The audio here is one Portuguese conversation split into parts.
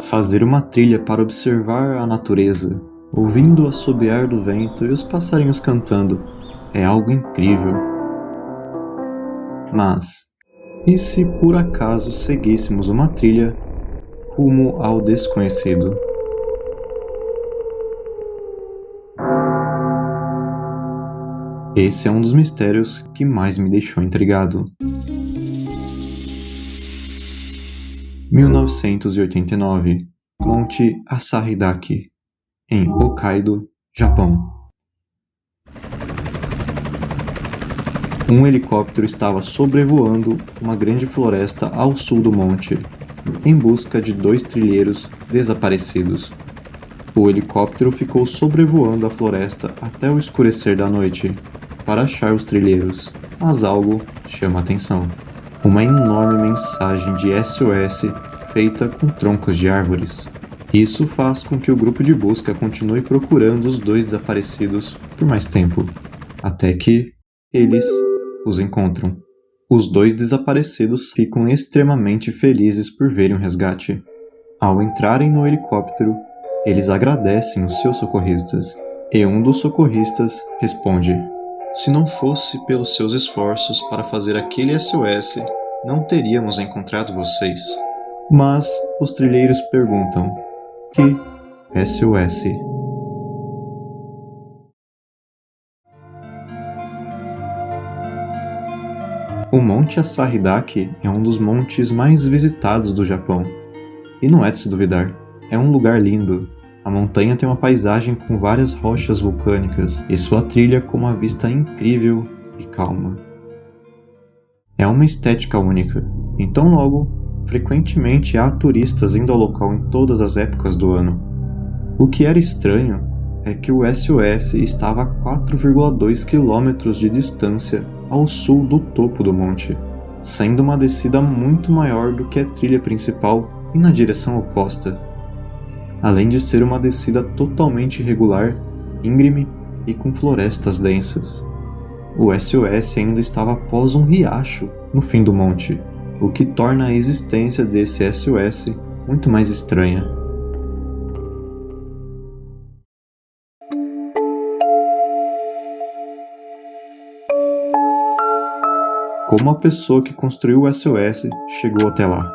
Fazer uma trilha para observar a natureza, ouvindo o assobiar do vento e os passarinhos cantando, é algo incrível. Mas, e se por acaso seguíssemos uma trilha rumo ao desconhecido? Esse é um dos mistérios que mais me deixou intrigado. 1989, Monte Asahi-dake, em Hokkaido, Japão. Um helicóptero estava sobrevoando uma grande floresta ao sul do monte, em busca de 2 trilheiros desaparecidos. O helicóptero ficou sobrevoando a floresta até o escurecer da noite, para achar os trilheiros, mas algo chama a atenção. Uma enorme mensagem de SOS feita com troncos de árvores. Isso faz com que o grupo de busca continue procurando os 2 desaparecidos por mais tempo, até que eles os encontram. Os 2 desaparecidos ficam extremamente felizes por verem o resgate. Ao entrarem no helicóptero, eles agradecem os seus socorristas, e um dos socorristas responde: "Se não fosse pelos seus esforços para fazer aquele SOS, não teríamos encontrado vocês." Mas os trilheiros perguntam: "Que SOS?" O Monte Asahi-dake é um dos montes mais visitados do Japão. E não é de se duvidar, é um lugar lindo. A montanha tem uma paisagem com várias rochas vulcânicas e sua trilha com uma vista incrível e calma. É uma estética única, então logo, frequentemente há turistas indo ao local em todas as épocas do ano. O que era estranho é que o SOS estava a 4,2 km de distância ao sul do topo do monte, sendo uma descida muito maior do que a trilha principal e na direção oposta. Além de ser uma descida totalmente irregular, íngreme e com florestas densas. O SOS ainda estava após um riacho no fim do monte, o que torna a existência desse SOS muito mais estranha. Como a pessoa que construiu o SOS chegou até lá?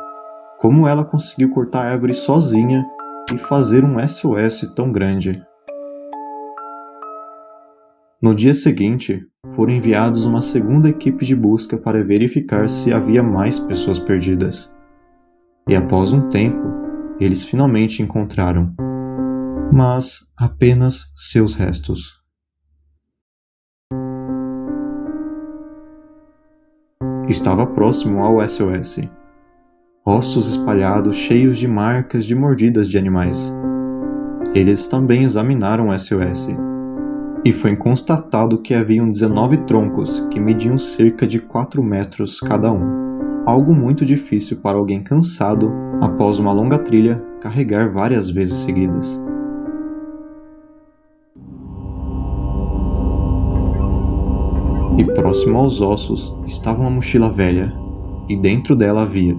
Como ela conseguiu cortar a árvore sozinha e fazer um SOS tão grande? No dia seguinte, foram enviados uma segunda equipe de busca para verificar se havia mais pessoas perdidas. E após um tempo, eles finalmente encontraram, mas apenas seus restos. Estava próximo ao SOS. Ossos espalhados cheios de marcas de mordidas de animais. Eles também examinaram o SOS. E foi constatado que haviam 19 troncos que mediam cerca de 4 metros cada um. Algo muito difícil para alguém cansado, após uma longa trilha, carregar várias vezes seguidas. E próximo aos ossos estava uma mochila velha, e dentro dela havia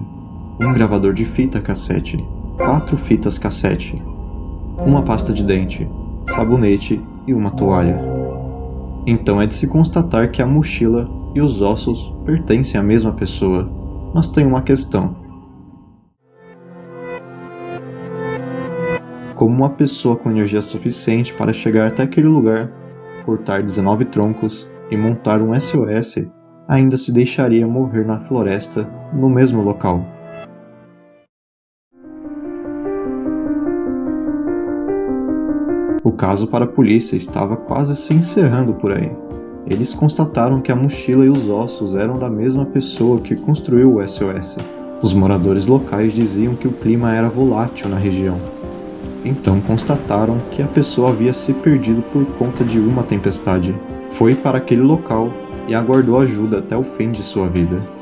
um gravador de fita cassete, 4 fitas cassete, uma pasta de dente, sabonete e uma toalha. Então é de se constatar que a mochila e os ossos pertencem à mesma pessoa, mas tem uma questão. Como uma pessoa com energia suficiente para chegar até aquele lugar, cortar 19 troncos e montar um SOS, ainda se deixaria morrer na floresta no mesmo local? O caso para a polícia estava quase se encerrando por aí. Eles constataram que a mochila e os ossos eram da mesma pessoa que construiu o SOS. Os moradores locais diziam que o clima era volátil na região. Então constataram que a pessoa havia se perdido por conta de uma tempestade. Foi para aquele local e aguardou ajuda até o fim de sua vida.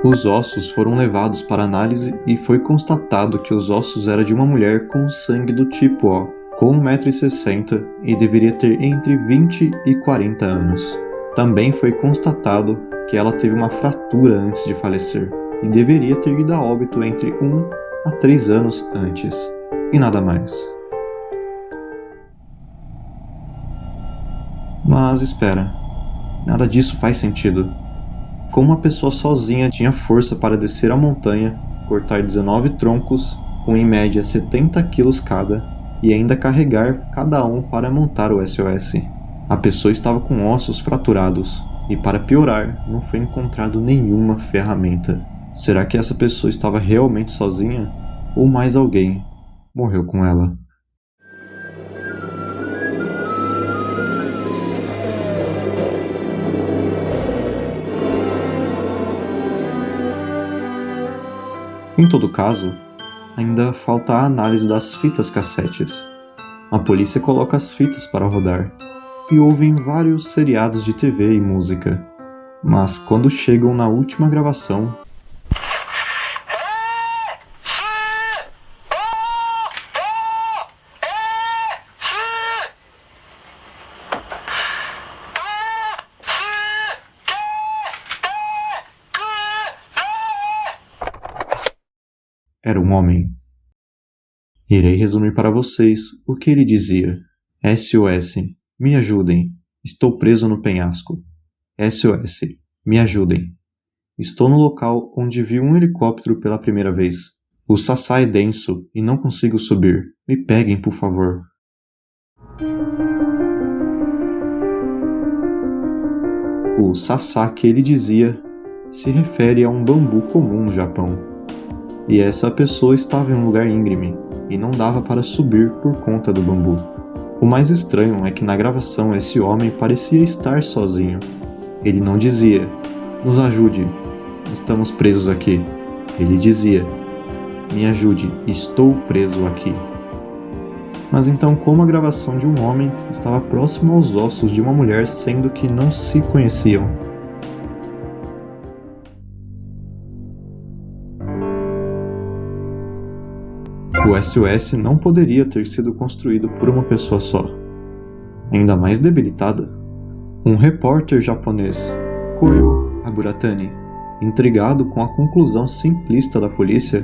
Os ossos foram levados para análise e foi constatado que os ossos eram de uma mulher com sangue do tipo O, com 1,60 m e deveria ter entre 20 e 40 anos. Também foi constatado que ela teve uma fratura antes de falecer, e deveria ter ido a óbito entre 1 a 3 anos antes, e nada mais. Mas espera, nada disso faz sentido. Como uma pessoa sozinha tinha força para descer a montanha, cortar 19 troncos, com em média 70 quilos cada, e ainda carregar cada um para montar o SOS? A pessoa estava com ossos fraturados, e para piorar, não foi encontrado nenhuma ferramenta. Será que essa pessoa estava realmente sozinha? Ou mais alguém morreu com ela? Em todo caso, ainda falta a análise das fitas cassetes. A polícia coloca as fitas para rodar e ouvem vários seriados de TV e música. Mas quando chegam na última gravação, era um homem. Irei resumir para vocês o que ele dizia. SOS, me ajudem. Estou preso no penhasco. SOS, me ajudem. Estou no local onde vi um helicóptero pela primeira vez. O sassá é denso e não consigo subir. Me peguem, por favor. O sassá que ele dizia se refere a um bambu comum no Japão. E essa pessoa estava em um lugar íngreme e não dava para subir por conta do bambu. O mais estranho é que na gravação esse homem parecia estar sozinho. Ele não dizia, nos ajude, estamos presos aqui. Ele dizia, me ajude, estou preso aqui. Mas então como a gravação de um homem estava próximo aos ossos de uma mulher, sendo que não se conheciam? O SOS não poderia ter sido construído por uma pessoa só, ainda mais debilitada. Um repórter japonês, Koyo Aburatani, intrigado com a conclusão simplista da polícia,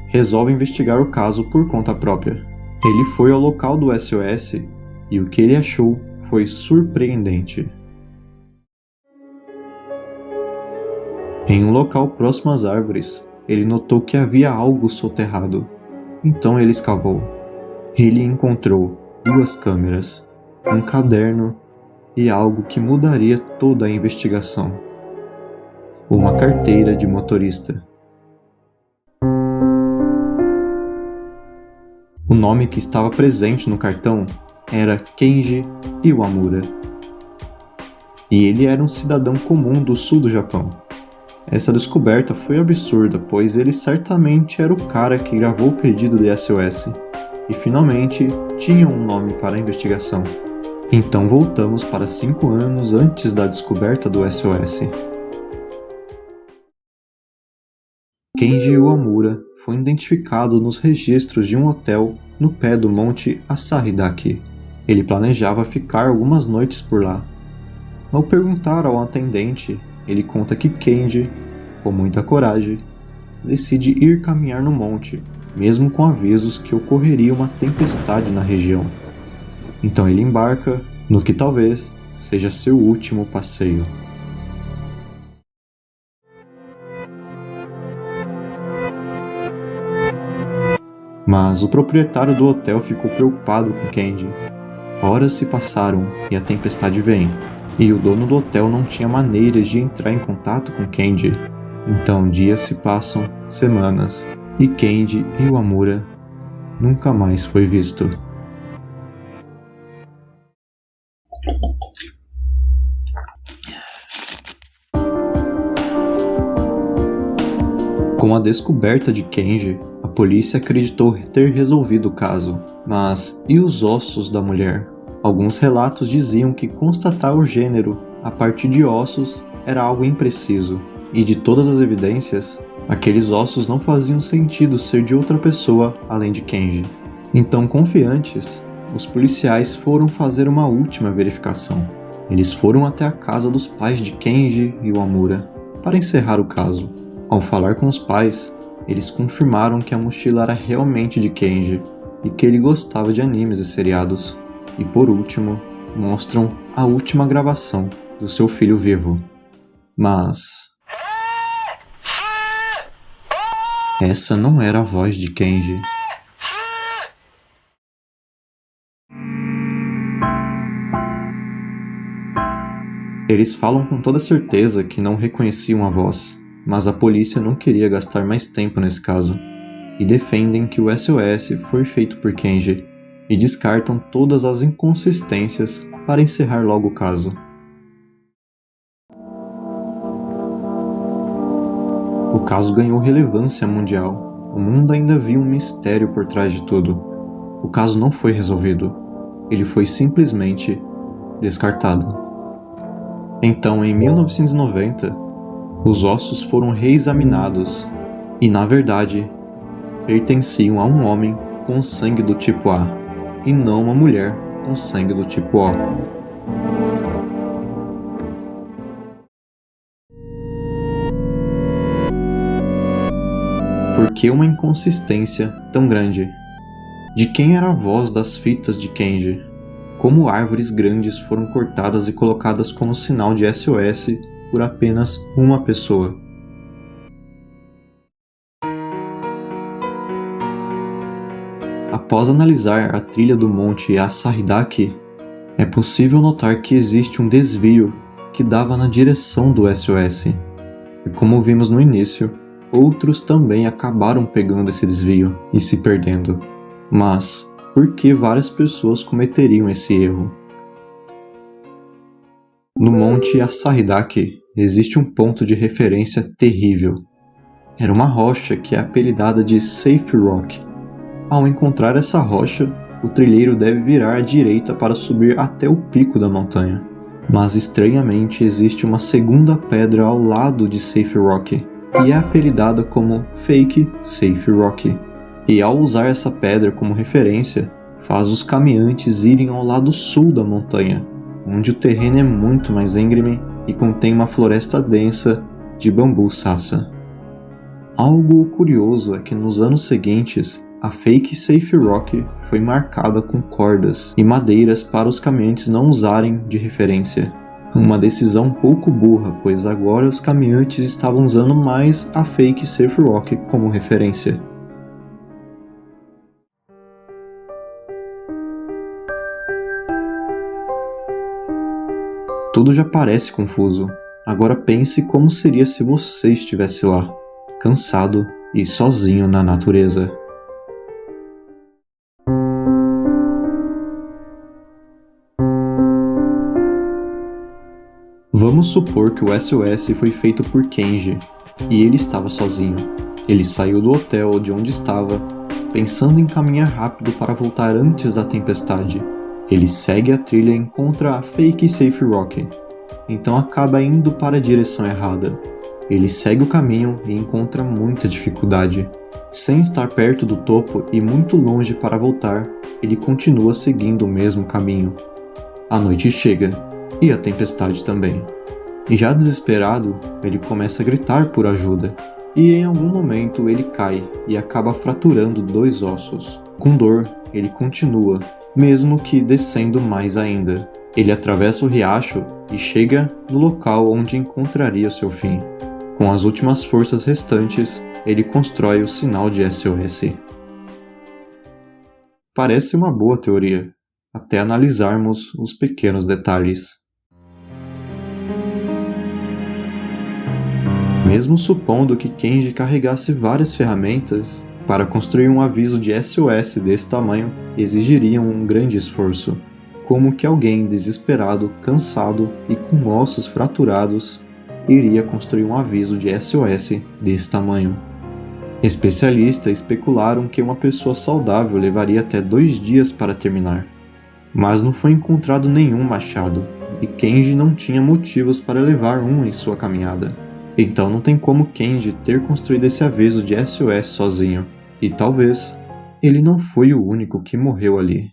resolve investigar o caso por conta própria. Ele foi ao local do SOS e o que ele achou foi surpreendente. Em um local próximo às árvores, ele notou que havia algo soterrado. Então ele escavou. Ele encontrou 2 câmeras, um caderno e algo que mudaria toda a investigação. Uma carteira de motorista. O nome que estava presente no cartão era Kenji Iwamura. E ele era um cidadão comum do sul do Japão. Essa descoberta foi absurda, pois ele certamente era o cara que gravou o pedido de SOS, e finalmente tinha um nome para a investigação. Então voltamos para 5 anos antes da descoberta do SOS. Kenji Iwamura foi identificado nos registros de um hotel no pé do Monte Asahi-dake. Ele planejava ficar algumas noites por lá. Ao perguntar ao atendente, ele conta que Kenji, com muita coragem, decide ir caminhar no monte, mesmo com avisos que ocorreria uma tempestade na região. Então ele embarca no que talvez seja seu último passeio. Mas o proprietário do hotel ficou preocupado com Kenji. Horas se passaram e a tempestade vem. E o dono do hotel não tinha maneiras de entrar em contato com Kenji. Então dias se passam, semanas, e Kenji Iwamura nunca mais foi visto. Com a descoberta de Kenji, a polícia acreditou ter resolvido o caso. Mas e os ossos da mulher? Alguns relatos diziam que constatar o gênero a partir de ossos era algo impreciso, e de todas as evidências, aqueles ossos não faziam sentido ser de outra pessoa além de Kenji. Então, confiantes, os policiais foram fazer uma última verificação. Eles foram até a casa dos pais de Kenji Iwamura para encerrar o caso. Ao falar com os pais, eles confirmaram que a mochila era realmente de Kenji e que ele gostava de animes e seriados. E por último, mostram a última gravação do seu filho vivo. Mas essa não era a voz de Kenji. Eles falam com toda certeza que não reconheciam a voz, mas a polícia não queria gastar mais tempo nesse caso, e defendem que o SOS foi feito por Kenji, e descartam todas as inconsistências para encerrar logo o caso. O caso ganhou relevância mundial. O mundo ainda viu um mistério por trás de tudo. O caso não foi resolvido. Ele foi simplesmente descartado. Então, em 1990, os ossos foram reexaminados e, na verdade, pertenciam a um homem com sangue do tipo A e não uma mulher com sangue do tipo O. Por que uma inconsistência tão grande? De quem era a voz das fitas de Kenji? Como árvores grandes foram cortadas e colocadas como sinal de SOS por apenas uma pessoa? Após analisar a trilha do monte Asahi-dake, é possível notar que existe um desvio que dava na direção do SOS. E como vimos no início, outros também acabaram pegando esse desvio e se perdendo. Mas por que várias pessoas cometeriam esse erro? No monte Asahi-dake existe um ponto de referência terrível. Era uma rocha que é apelidada de Safe Rock. Ao encontrar essa rocha, o trilheiro deve virar à direita para subir até o pico da montanha. Mas estranhamente existe uma segunda pedra ao lado de Safe Rock, e é apelidada como Fake Safe Rock. E ao usar essa pedra como referência, faz os caminhantes irem ao lado sul da montanha, onde o terreno é muito mais íngreme e contém uma floresta densa de bambu sassa. Algo curioso é que nos anos seguintes, a Fake Safe Rock foi marcada com cordas e madeiras para os caminhantes não usarem de referência. Uma decisão um pouco burra, pois agora os caminhantes estavam usando mais a Fake Safe Rock como referência. Tudo já parece confuso. Agora pense como seria se você estivesse lá, cansado e sozinho na natureza. Vamos supor que o SOS foi feito por Kenji, e ele estava sozinho. Ele saiu do hotel de onde estava, pensando em caminhar rápido para voltar antes da tempestade. Ele segue a trilha e encontra a Fake Safe Rock, então acaba indo para a direção errada. Ele segue o caminho e encontra muita dificuldade. Sem estar perto do topo e muito longe para voltar, ele continua seguindo o mesmo caminho. A noite chega, e a tempestade também. E já desesperado, ele começa a gritar por ajuda, e em algum momento ele cai e acaba fraturando 2 ossos. Com dor, ele continua, mesmo que descendo mais ainda. Ele atravessa o riacho e chega no local onde encontraria seu fim. Com as últimas forças restantes, ele constrói o sinal de SOS. Parece uma boa teoria, até analisarmos os pequenos detalhes. Mesmo supondo que Kenji carregasse várias ferramentas, para construir um aviso de SOS desse tamanho exigiria um grande esforço. Como que alguém desesperado, cansado e com ossos fraturados iria construir um aviso de SOS desse tamanho? Especialistas especularam que uma pessoa saudável levaria até 2 dias para terminar. Mas não foi encontrado nenhum machado, e Kenji não tinha motivos para levar um em sua caminhada. Então não tem como Kenji ter construído esse aviso de SOS sozinho, e talvez ele não foi o único que morreu ali.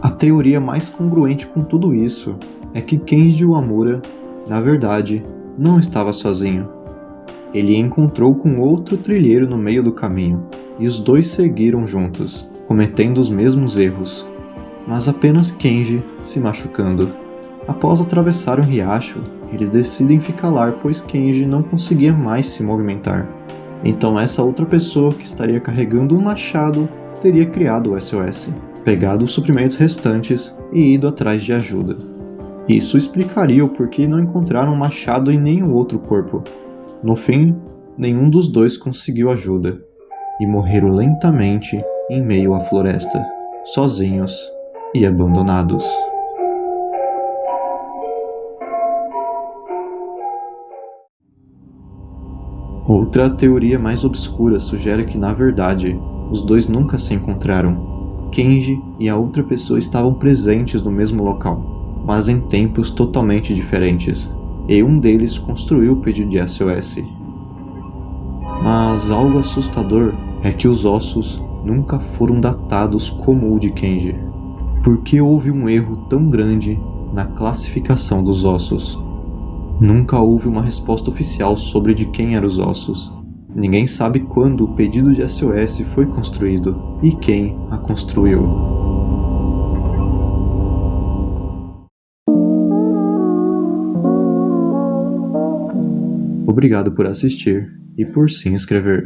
A teoria mais congruente com tudo isso é que Kenji Uemura, na verdade, não estava sozinho. Ele encontrou com outro trilheiro no meio do caminho, e os dois seguiram juntos, cometendo os mesmos erros, mas apenas Kenji se machucando. Após atravessar um riacho, eles decidem ficar lá pois Kenji não conseguia mais se movimentar. Então essa outra pessoa que estaria carregando um machado teria criado o SOS, pegado os suprimentos restantes e ido atrás de ajuda. Isso explicaria o porquê não encontraram um machado em nenhum outro corpo. No fim, nenhum dos dois conseguiu ajuda, e morreram lentamente em meio à floresta, sozinhos e abandonados. Outra teoria mais obscura sugere que, na verdade, os dois nunca se encontraram. Kenji e a outra pessoa estavam presentes no mesmo local, mas em tempos totalmente diferentes, e um deles construiu o pedido de SOS. Mas algo assustador é que os ossos nunca foram datados como o de Kenji. Por que houve um erro tão grande na classificação dos ossos? Nunca houve uma resposta oficial sobre de quem eram os ossos. Ninguém sabe quando o pedido de SOS foi construído e quem a construiu. Obrigado por assistir e por se inscrever.